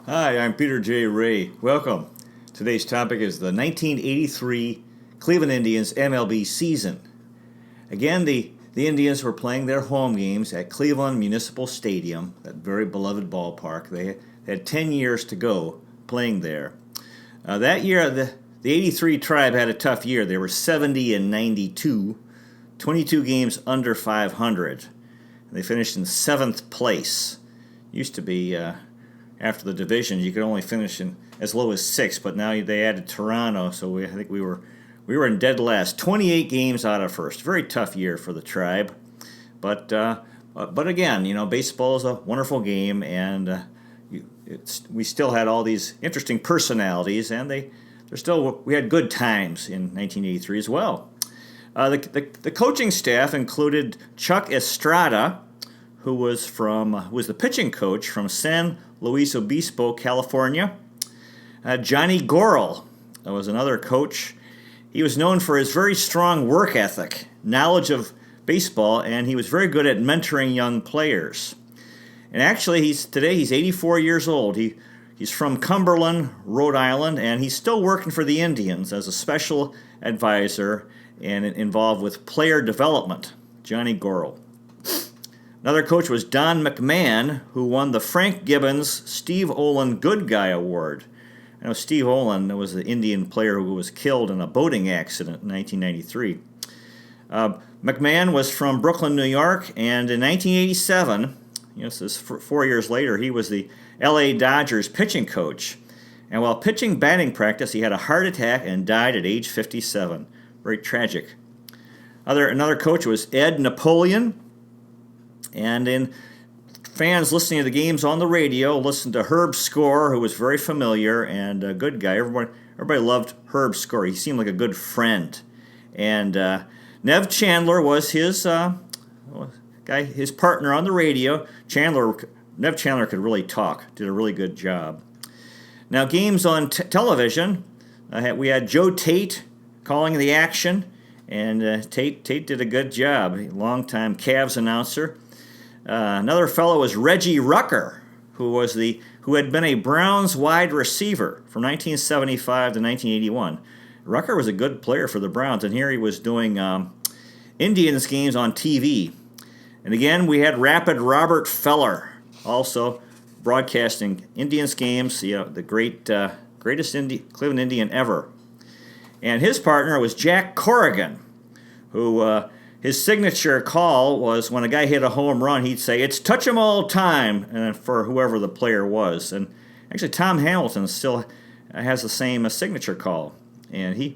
Hi, I'm Peter J. Ray. Welcome. Today's topic is the 1983 Cleveland Indians MLB season. Again, the Indians were playing their home games at Cleveland Municipal Stadium, that very beloved ballpark. They had 10 years to go playing there. That year, the 83 Tribe had a tough year. They were 70-92, 22 games under 500. They finished in 7th place. Used to be, after the division, you could only finish in as low as 6, but now they added Toronto, so I think we were in dead last. 28 games out of first. Very tough year for the Tribe. But again, baseball is a wonderful game, and we still had all these interesting personalities, and we had good times in 1983 as well. The coaching staff included Chuck Estrada, who was the pitching coach from San Luis Obispo, California. Johnny Gorel was another coach. He was known for his very strong work ethic, knowledge of baseball, and he was very good at mentoring young players. And actually, today he's 84 years old. He's from Cumberland, Rhode Island, and he's still working for the Indians as a special advisor and involved with player development. Johnny Gorel. Another coach was Don McMahon, who won the Frank Gibbons Steve Olin Good Guy Award. I know Steve Olin was the Indian player who was killed in a boating accident in 1993. McMahon was from Brooklyn, New York, and in 1987, this is 4 years later, he was the LA Dodgers pitching coach. And while pitching batting practice, he had a heart attack and died at age 57. Very tragic. Another coach was Ed Napoleon. And fans listening to the games on the radio listened to Herb Score, who was very familiar and a good guy. Everybody loved Herb Score. He seemed like a good friend. And Nev Chandler was his partner on the radio. Nev Chandler could really talk. Did a really good job. Now, games on television, we had Joe Tate calling the action, and Tate did a good job. Longtime Cavs announcer. Another fellow was Reggie Rucker, who had been a Browns wide receiver from 1975 to 1981. Rucker was a good player for the Browns, and here he was doing Indians games on TV. And again, we had Rapid Robert Feller, also broadcasting Indians games, the greatest Cleveland Indian ever. And his partner was Jack Corrigan, who his signature call was when a guy hit a home run, he'd say, "It's touch 'em all time," and for whoever the player was. And actually, Tom Hamilton still has the same signature call. And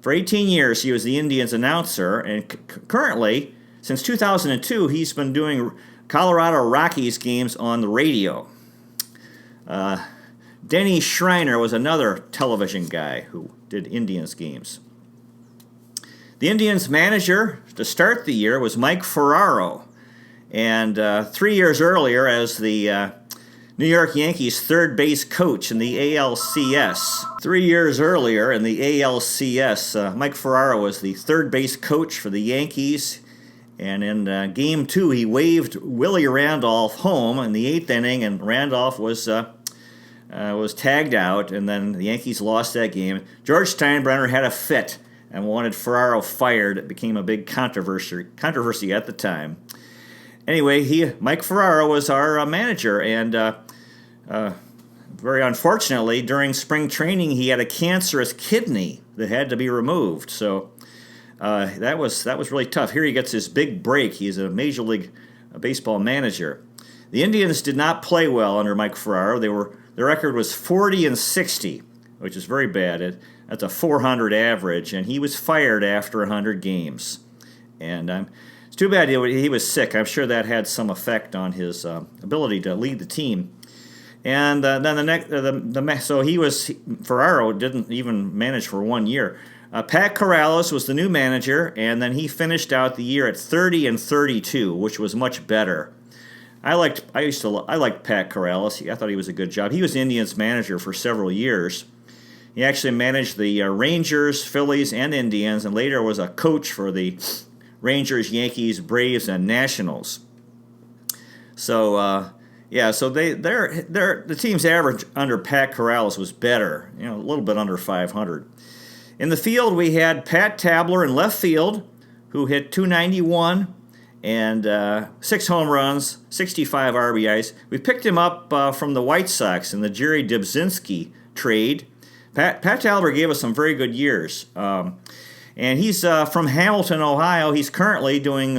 for 18 years, he was the Indians announcer, and currently, since 2002, he's been doing Colorado Rockies games on the radio. Denny Schreiner was another television guy who did Indians games. The Indians manager to start the year was Mike Ferraro, and 3 years earlier as the New York Yankees third base coach in the ALCS. 3 years earlier in the ALCS, Mike Ferraro was the third base coach for the Yankees, and in Game 2 he waved Willie Randolph home in the 8th inning, and Randolph was tagged out, and then the Yankees lost that game. George Steinbrenner had a fit and wanted Ferraro fired. It became a big controversy at the time. Anyway, Mike Ferraro was our manager, and very unfortunately, during spring training, he had a cancerous kidney that had to be removed. So that was really tough. Here he gets his big break. He's a Major League Baseball manager. The Indians did not play well under Mike Ferraro. Their record was 40-60, which is very bad. That's a 400 average, and he was fired after 100 games. And it's too bad he was sick. I'm sure that had some effect on his ability to lead the team. And then Ferraro didn't even manage for 1 year. Pat Corrales was the new manager, and then he finished out the year at 30-32, which was much better. I liked Pat Corrales. I thought he was a good job. He was the Indians manager for several years. He actually managed the Rangers, Phillies, and Indians, and later was a coach for the Rangers, Yankees, Braves, and Nationals. So Yeah, so the team's average under Pat Corrales was better, a little bit under 500. In the field, we had Pat Tabler in left field, who hit 291 and 6 home runs, 65 RBIs. We picked him up from the White Sox in the Jerry Dubzinski trade. Pat Tabler gave us some very good years. And he's from Hamilton, Ohio. He's currently doing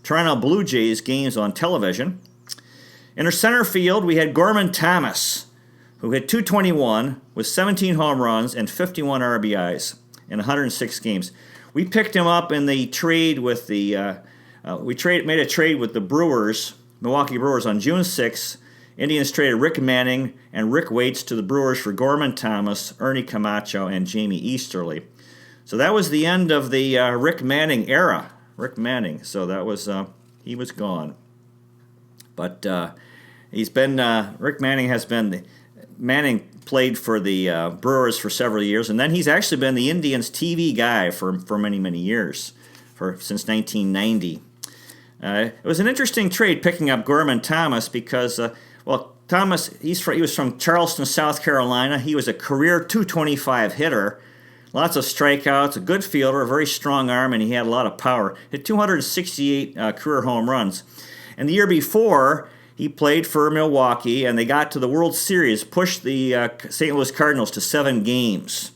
Toronto Blue Jays games on television. In our center field, we had Gorman Thomas, who hit 221 with 17 home runs and 51 RBIs in 106 games. We picked him up in the trade with the made a trade with the Brewers, Milwaukee Brewers, on June 6th. Indians traded Rick Manning and Rick Waits to the Brewers for Gorman Thomas, Ernie Camacho, and Jamie Easterly. So that was the end of the Rick Manning era. Rick Manning. So that was he was gone. But he's been Rick Manning has been Manning played for the Brewers for several years, and then he's actually been the Indians' TV guy for many years, since 1990. It was an interesting trade picking up Gorman Thomas because, Thomas he was from Charleston, South Carolina. He was a career 225 hitter, lots of strikeouts, a good fielder, a very strong arm, and he had a lot of power. Hit 268 career home runs. And the year before, he played for Milwaukee, and they got to the World Series, pushed the St. Louis Cardinals to 7 games,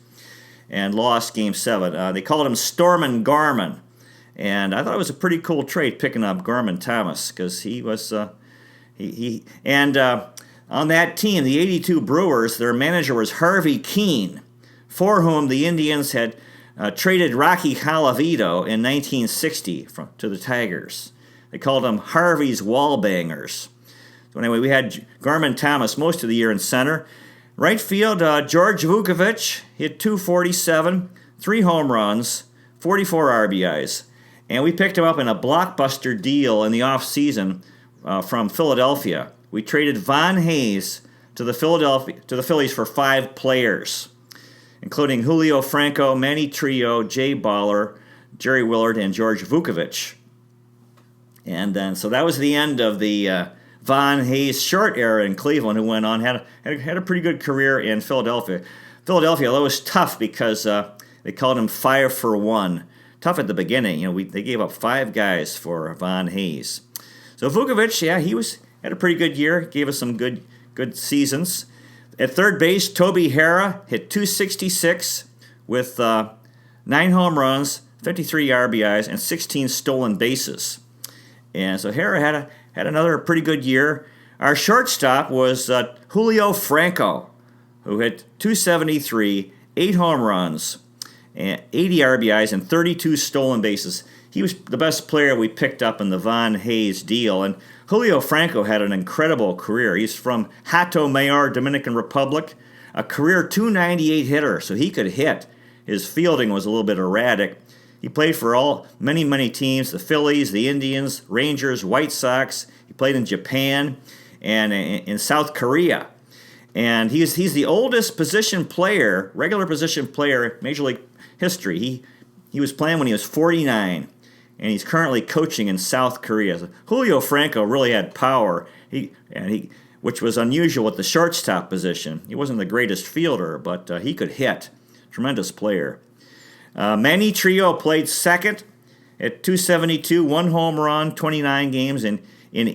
and lost Game 7. They called him Stormin' Gorman, and I thought it was a pretty cool trade picking up Gorman Thomas because he was on that team, the '82 Brewers. Their manager was Harvey Keene, for whom the Indians had traded Rocky Colavito in 1960 to the Tigers. They called them Harvey's Wallbangers. So anyway, we had Gorman Thomas most of the year in center. Right field, George Vukovic hit 247, 3 home runs, 44 RBIs. And we picked him up in a blockbuster deal in the offseason from Philadelphia. We traded Von Hayes to the Phillies for 5 players, including Julio Franco, Manny Trillo, Jay Baller, Jerry Willard, and George Vukovic. And then, so that was the end of the Von Hayes short era in Cleveland, who went on, had a pretty good career in Philadelphia. Philadelphia, although it was tough because they called him 5 for 1. Tough at the beginning. They gave up 5 guys for Von Hayes. So Vukovic, he had a pretty good year, gave us some good seasons. At third base, Toby Harrah hit 266 with 9 home runs, 53 RBIs, and 16 stolen bases. And so Harrah had another pretty good year. Our shortstop was Julio Franco, who hit 273, 8 home runs, and 80 RBIs, and 32 stolen bases. He was the best player we picked up in the Von Hayes deal. And Julio Franco had an incredible career. He's from Hato Mayor, Dominican Republic, a career 298 hitter, so he could hit. His fielding was a little bit erratic. He played for many teams, the Phillies, the Indians, Rangers, White Sox. He played in Japan and in South Korea. And he's the oldest regular position player in Major League history. He was playing when he was 49, and he's currently coaching in South Korea. So Julio Franco really had power, which was unusual at the shortstop position. He wasn't the greatest fielder, but he could hit. Tremendous player. Manny Trillo played second at 272, 1 home run, 29 games, and in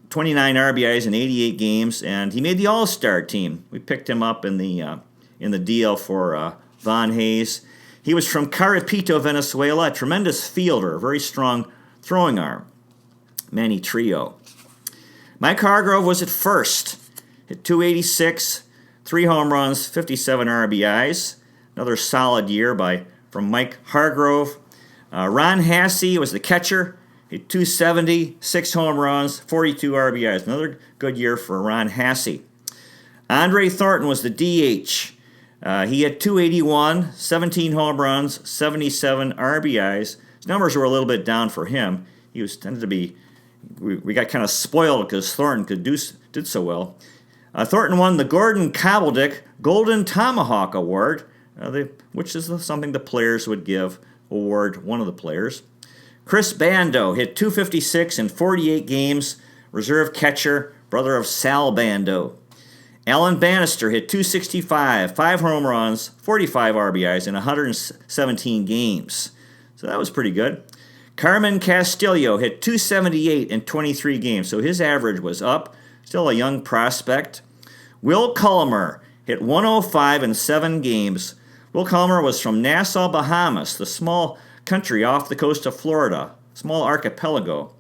29 RBIs in 88 games, and he made the All-Star team. We picked him up in the deal for Von Hayes. He was from Carapito, Venezuela, a tremendous fielder, very strong throwing arm. Manny Trillo. Mike Hargrove was at first, hit 286, 3 home runs, 57 RBIs. Another solid year from Mike Hargrove. Ron Hassey was the catcher. Hit 270, 6 home runs, 42 RBIs. Another good year for Ron Hassey. Andre Thornton was the DH. He had 281, 17 home runs, 77 RBIs. His numbers were a little bit down for him. We got kind of spoiled because Thornton did so well. Thornton won the Gordon Cobbledick Golden Tomahawk Award, which is something the players would award one of the players. Chris Bando hit 256 in 48 games, reserve catcher brother of Sal Bando. Alan Bannister hit .265, 5 home runs, 45 RBIs in 117 games. So that was pretty good. Carmen Castillo hit .278 in 23 games, so his average was up. Still a young prospect. Will Culmer hit .105 in 7 games. Will Culmer was from Nassau, Bahamas, the small country off the coast of Florida, small archipelago.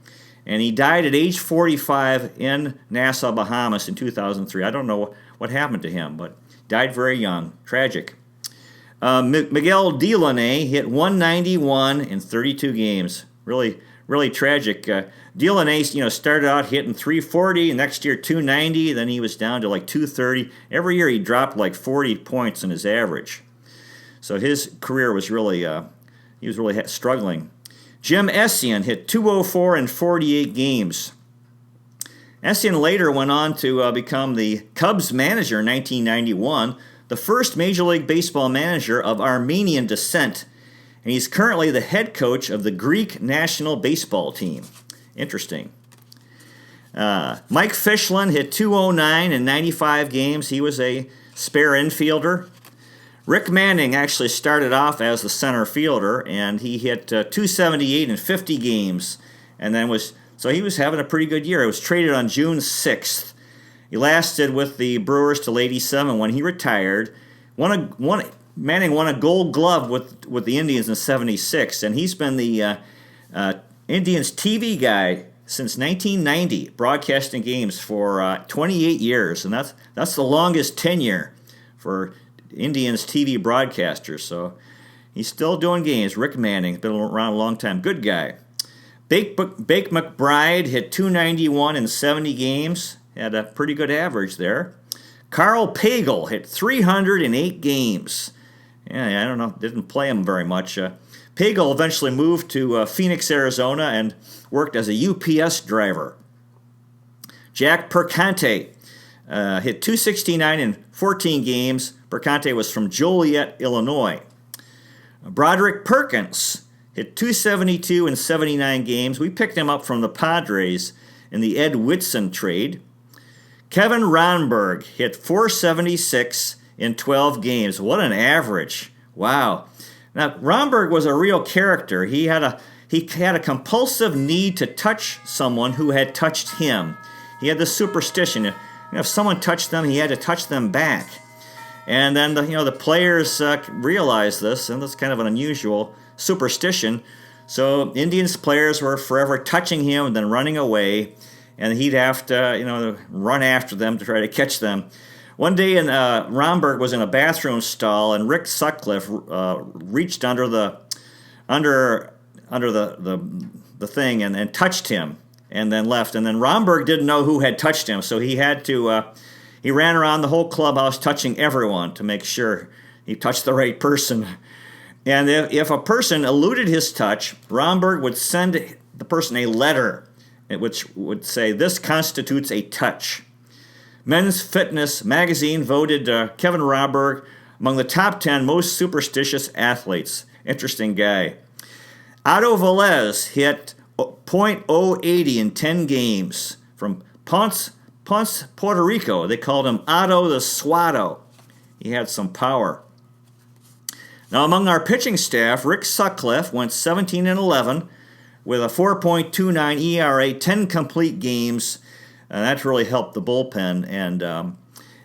And he died at age 45 in Nassau, Bahamas in 2003. I don't know what happened to him, but died very young. Tragic. Miguel Delaney hit .191 in 32 games. Really, really tragic. Delaney, started out hitting .340, and next year .290. Then he was down to like .230. Every year he dropped like 40 points in his average. So his career was really, he was really struggling. Jim Essien hit .204 in 48 games. Essien later went on to become the Cubs manager in 1991, the first Major League Baseball manager of Armenian descent, and he's currently the head coach of the Greek national baseball team. Interesting. Mike Fischlin hit .209 in 95 games. He was a spare infielder. Rick Manning actually started off as the center fielder, and he hit .278 in 50 games, and then he was having a pretty good year. He was traded on June 6th. He lasted with the Brewers till '87 when he retired. Manning won a Gold Glove with the Indians in '76, and he's been the Indians TV guy since 1990, broadcasting games for 28 years, and that's the longest tenure for Indians TV broadcasters. So he's still doing games. Rick Manning, been around a long time. Good guy. Bake McBride hit .291 in 70 games. Had a pretty good average there. Carl Pagel hit 308 games. Yeah, I don't know. Didn't play him very much. Pagel eventually moved to Phoenix, Arizona, and worked as a UPS driver. Jack Percante hit .269 in 14 games. Percante was from Joliet, Illinois. Broderick Perkins hit .272 in 79 games. We picked him up from the Padres in the Ed Whitson trade. Kevin Ronberg hit .476 in 12 games. What an average. Wow. Now, Ronberg was a real character. He had a compulsive need to touch someone who had touched him. He had this superstition. If someone touched them, he had to touch them back. And then the players realized this, and that's kind of an unusual superstition. So Indians players were forever touching him and then running away, and he'd have to run after them to try to catch them. One day, Romberg was in a bathroom stall, and Rick Sutcliffe reached under the thing and touched him, and then left. And then Romberg didn't know who had touched him, so he had to. He ran around the whole clubhouse touching everyone to make sure he touched the right person. And if a person eluded his touch, Romberg would send the person a letter which would say, "This constitutes a touch." Men's Fitness magazine voted Kevin Romberg among the top 10 most superstitious athletes. Interesting guy. Otto Velez hit .080 in 10 games from Ponce, Puerto Rico. They called him Otto the Swatto. He had some power. Now, among our pitching staff, Rick Sutcliffe went 17-11 with a 4.29 ERA, 10 complete games. That really helped the bullpen,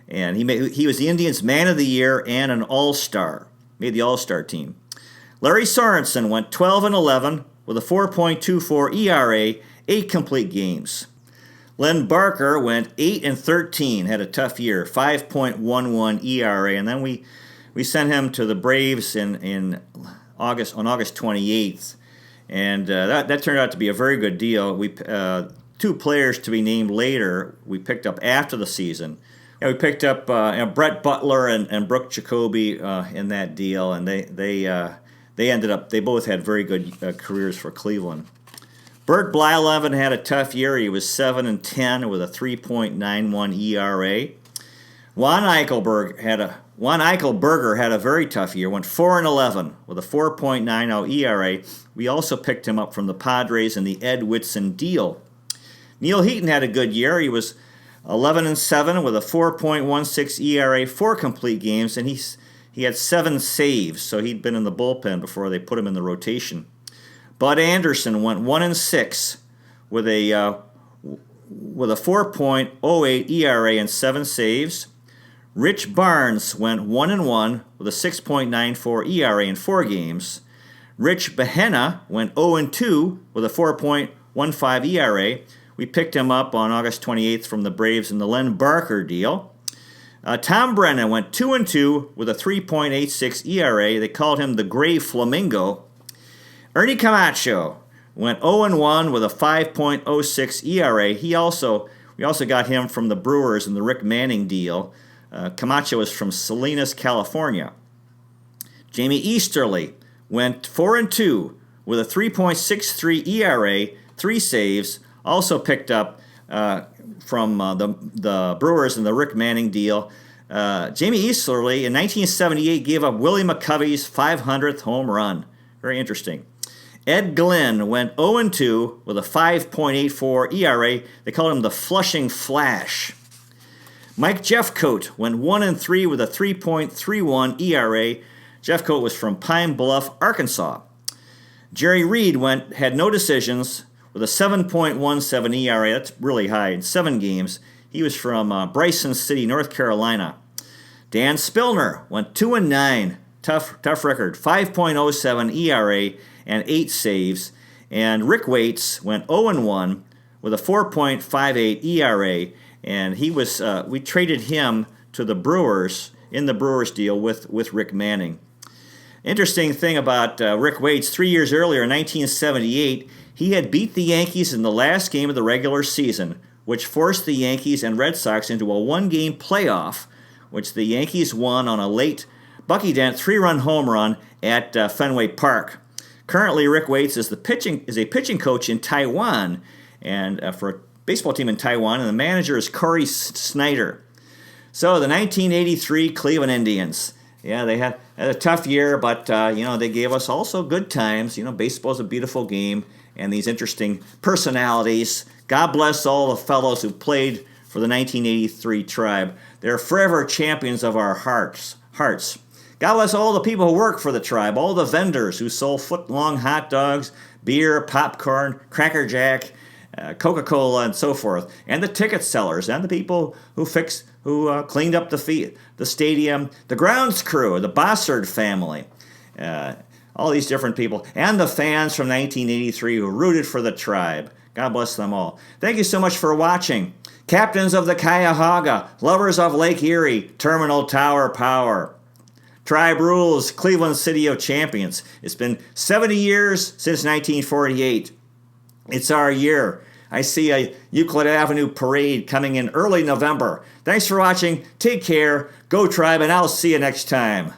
and he was the Indians' Man of the Year and an All-Star. Made the All-Star team. Larry Sorensen went 12-11 with a 4.24 ERA, 8 complete games. Len Barker went 8-13, had a tough year, 5.11 ERA, and then we sent him to the Braves on August 28th, and that turned out to be a very good deal. We 2 players to be named later we picked up after the season. And we picked up Brett Butler and Brooke Jacoby in that deal, and they both had very good careers for Cleveland. Bert Blyleven had a tough year. He was 7-10 with a 3.91 ERA. Juan Eichelberger had a very tough year, went 4-11 with a 4.90 ERA. We also picked him up from the Padres in the Ed Whitson deal. Neil Heaton had a good year. He was 11-7 with a 4.16 ERA, 4 complete games, and he had 7 saves, so he'd been in the bullpen before they put him in the rotation. Bud Anderson went 1-6 with a 4.08 ERA and 7 saves. Rich Barnes went 1-1 with a 6.94 ERA in 4 games. Rich Behenna went 0-2 with a 4.15 ERA. We picked him up on August 28th from the Braves in the Len Barker deal. Tom Brennan went 2-2 with a 3.86 ERA. They called him the Gray Flamingo. Ernie Camacho went 0-1 with a 5.06 ERA. We also got him from the Brewers in the Rick Manning deal. Camacho is from Salinas, California. Jamie Easterly went 4-2 with a 3.63 ERA, 3 saves. Also picked up from the Brewers in the Rick Manning deal. Jamie Easterly in 1978 gave up Willie McCovey's 500th home run. Very interesting. Ed Glenn went 0-2 with a 5.84 ERA. They called him the Flushing Flash. Mike Jeffcoat went 1-3 with a 3.31 ERA. Jeffcoat was from Pine Bluff, Arkansas. Jerry Reed had no decisions with a 7.17 ERA. That's really high in 7 games. He was from Bryson City, North Carolina. Dan Spillner went 2-9. Tough record. 5.07 ERA and 8 saves. And Rick Waits went 0-1 with a 4.58 ERA. And he was we traded him to the Brewers in the Brewers deal with Rick Manning. Interesting thing about Rick Waits, 3 years earlier in 1978, he had beat the Yankees in the last game of the regular season, which forced the Yankees and Red Sox into a 1-game playoff, which the Yankees won on a late Bucky Dent 3-run home run at Fenway Park. Currently, Rick Waits is a pitching coach in Taiwan, and for a baseball team in Taiwan, and the manager is Corey Snyder. So the 1983 Cleveland Indians. Yeah, they had a tough year, but they gave us also good times. Baseball's a beautiful game, and these interesting personalities. God bless all the fellows who played for the 1983 Tribe. They're forever champions of our hearts. God bless all the people who work for the Tribe, all the vendors who sold foot-long hot dogs, beer, popcorn, Cracker Jack, Coca-Cola, and so forth, and the ticket sellers, and the people who cleaned up the stadium, the grounds crew, the Bossard family, all these different people, and the fans from 1983 who rooted for the Tribe. God bless them all. Thank you so much for watching. Captains of the Cuyahoga, lovers of Lake Erie, Terminal Tower Power. Tribe rules, Cleveland City of Champions. It's been 70 years since 1948. It's our year. I see a Euclid Avenue parade coming in early November. Thanks for watching. Take care. Go Tribe, and I'll see you next time.